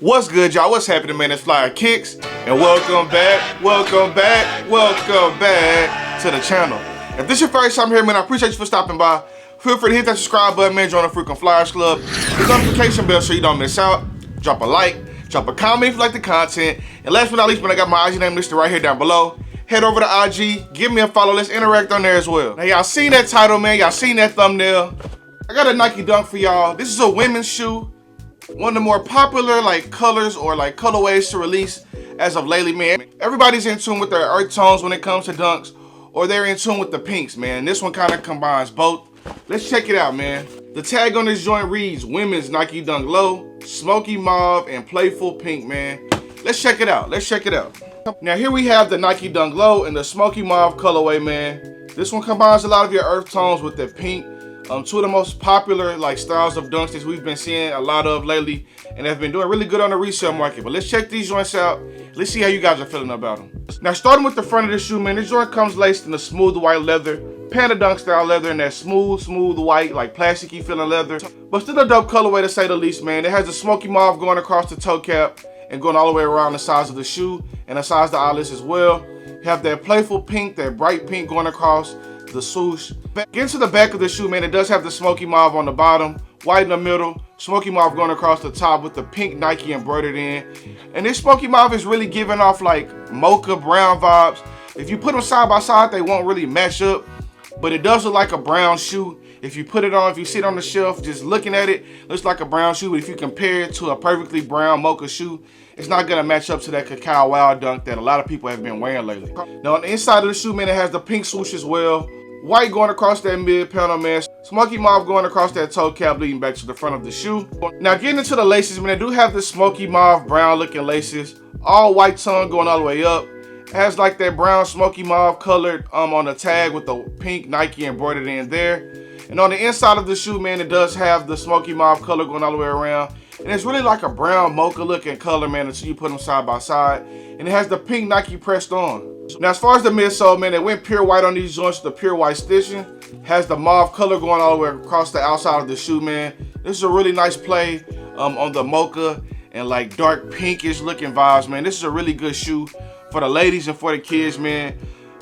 What's good, y'all? What's happening, man? It's FLYEERRKicks, and welcome back to the channel. If this is your first time here, man, I appreciate you for stopping by. Feel free to hit that subscribe button, man. Join the freaking Flyers Club. Hit the notification bell so you don't miss out. Drop a like, drop a comment if you like the content, and last but not least, man, I got my IG name listed right here down below. Head over to IG, give me a follow. Let's interact on there as well. Now, y'all seen that title, man. Y'all seen that thumbnail. I got a Nike Dunk for y'all. This is a women's shoe. One of the more popular colors or colorways to release as of lately, man. Everybody's in tune with their earth tones when it comes to dunks, or they're in tune with the pinks, man. This one kind of combines both. Let's check it out, man. The tag on this joint reads Women's Nike Dunk Low, Smokey Mauve and Playful Pink, man. Let's check it out. Now here we have the Nike Dunk Low in the Smokey Mauve colorway, man. This one combines a lot of your earth tones with the pink. Two of the most popular styles of dunks that we've been seeing a lot of lately, and have been doing really good on the resale market. But let's check these joints out. Let's see how you guys are feeling about them. Now, starting with the front of the shoe, man, this joint comes laced in the smooth white leather, Panda Dunk style leather, and that smooth white, plasticky feeling leather. But still a dope colorway to say the least, man. It has the Smokey Mauve going across the toe cap and going all the way around the sides of the shoe and the sides of the eyelets as well. You have that playful pink, that bright pink going across the swoosh. Getting to the back of the shoe, man, it does have the Smokey Mauve on the bottom, white in the middle, Smokey Mauve going across the top with the pink Nike embroidered in. And this Smokey Mauve is really giving off mocha brown vibes. If you put them side by side, they won't really match up, but it does look like a brown shoe. If you put it on, if you sit on the shelf, just looking at it, looks like a brown shoe. But if you compare it to a perfectly brown mocha shoe, it's not gonna match up to that Cacao Wild Dunk that a lot of people have been wearing lately. Now on the inside of the shoe, man, it has the pink swoosh as well. White going across that mid panel, man. Smokey Mauve going across that toe cap leading back to the front of the shoe. Now getting into the laces, man, they do have the Smokey Mauve brown looking laces. All white tongue going all the way up. It has that brown Smokey Mauve colored on the tag with the pink Nike embroidered in there. And on the inside of the shoe, man, it does have the Smokey Mauve color going all the way around. And it's really like a brown mocha looking color, man, until you put them side by side. And it has the pink Nike pressed on. Now, as far as the midsole, man, they went pure white on these joints, the pure white stitching. Has the mauve color going all the way across the outside of the shoe, man. This is a really nice play on the mocha and dark pinkish looking vibes, man. This is a really good shoe for the ladies and for the kids, man.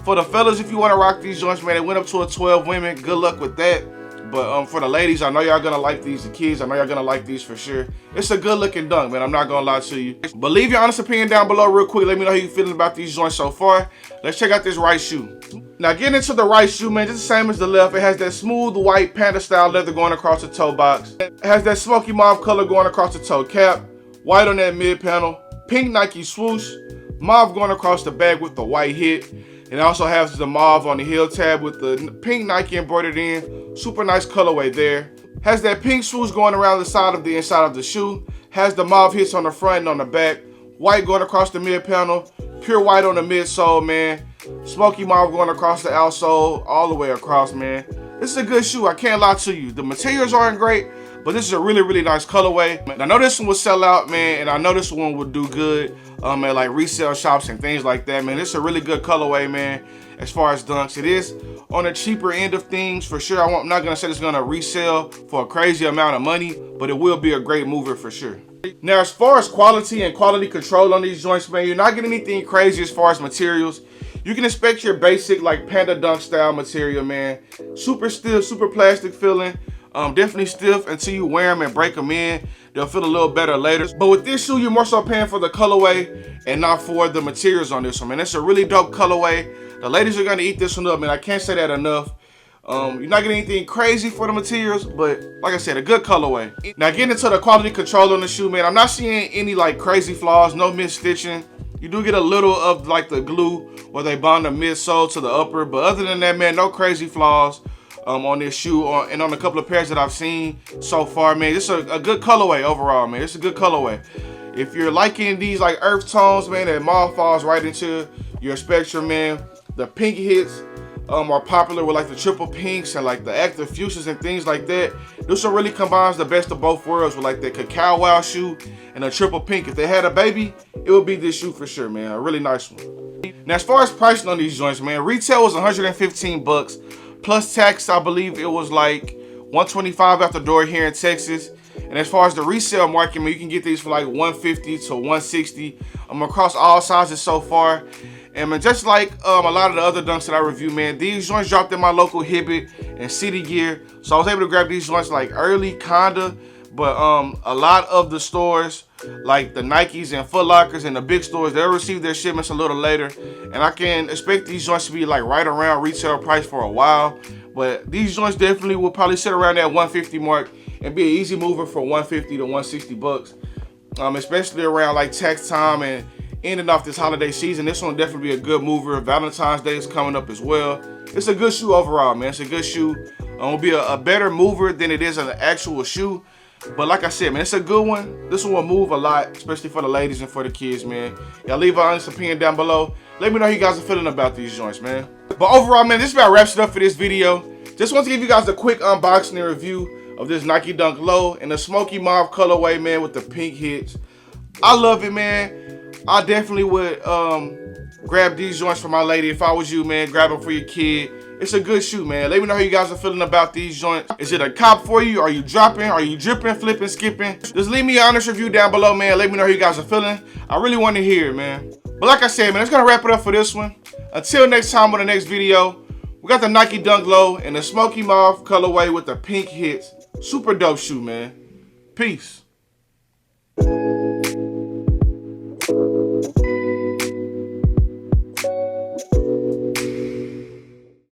For the fellas, if you want to rock these joints, man, they went up to a 12 women. Good luck with that. But for the ladies, I know y'all gonna like these. The kids, I know y'all gonna like these for sure. It's a good looking dunk, man. I'm not gonna lie to you. But leave your honest opinion down below real quick. Let me know how you feeling about these joints so far. Let's check out this right shoe. Now getting into the right shoe, man, just the same as the left. It has that smooth white panda style leather going across the toe box. It has that Smokey Mauve color going across the toe cap. White on that mid panel. Pink Nike swoosh. Mauve going across the back with the white hit. And it also has the mauve on the heel tab with the pink Nike embroidered in. Super nice colorway there. Has that pink swoosh going around the side of the inside of the shoe. Has the mauve hits on the front and on the back. White going across the mid panel. Pure white on the midsole, man. Smokey Mauve going across the outsole all the way across, man. This is a good shoe, I can't lie to you. The materials aren't great, but this is a really nice colorway. I know this one will sell out, man, and I know this one would do good at resale shops and things like that, man. This is a really good colorway, man, as far as dunks. It is on the cheaper end of things, for sure. I'm not gonna say it's gonna resell for a crazy amount of money, but it will be a great mover for sure. Now, as far as quality and quality control on these joints, man, you're not getting anything crazy as far as materials. You can expect your basic Panda Dunk style material, man. Super stiff, super plastic feeling. Definitely stiff until you wear them and break them in. They'll feel a little better later. But with this shoe, you're more so paying for the colorway and not for the materials on this one, man. It's a really dope colorway. The ladies are gonna eat this one up, man. I can't say that enough. You're not getting anything crazy for the materials, but like I said, a good colorway. Now getting into the quality control on the shoe, man, I'm not seeing any crazy flaws, no misstitching. You do get a little of the glue where they bond the midsole to the upper, but other than that, man, no crazy flaws on this shoe and on a couple of pairs that I've seen so far, man. It's a good colorway overall, man. It's a good colorway. If you're liking these earth tones, man, that mauve falls right into your spectrum, man. The pink hits are popular with the triple pinks and the active fuchsias and things like that. This one really combines the best of both worlds with the Cacao Wild shoe and a triple pink. If they had a baby, it would be this shoe for sure, man. A really nice one. Now, as far as pricing on these joints, man, retail was 115 bucks plus tax. I believe it was $125 out the door here in Texas. And as far as the resale market, man, you can get these for like 150 to 160 across all sizes so far. And man, just like a lot of the other dunks that I review, man, these joints dropped in my local Hibbett and City Gear. So I was able to grab these joints like early, kinda. But a lot of the stores, like the Nikes and Foot Lockers and the big stores, they'll receive their shipments a little later. And I can expect these joints to be like right around retail price for a while. But these joints definitely will probably sit around that 150 mark and be an easy mover for 150 to 160 bucks. Especially around like tax time and ending off this holiday season. This one will definitely be a good mover. Valentine's Day is coming up as well. It's a good shoe overall, man. It's a good shoe. It'll be a better mover than it is an actual shoe. But like I said, man, it's a good one. This one will move a lot, especially for the ladies and for the kids, man. Y'all leave an honest opinion down below. Let me know how you guys are feeling about these joints, man. But overall, man, this about wraps it up for this video. Just want to give you guys a quick unboxing and review of this Nike Dunk Low in the Smokey Mauve colorway, man, with the pink hits. I love it, man. I definitely would grab these joints for my lady. If I was you, man, grab them for your kid. It's a good shoe, man. Let me know how you guys are feeling about these joints. Is it a cop for you? Are you dropping? Are you dripping, flipping, skipping? Just leave me an honest review down below, man. Let me know how you guys are feeling. I really want to hear it, man. But like I said, man, that's going to wrap it up for this one. Until next time on the next video, we got the Nike Dunk Low in the Smokey Mauve colorway with the pink hits. Super dope shoe, man. Peace.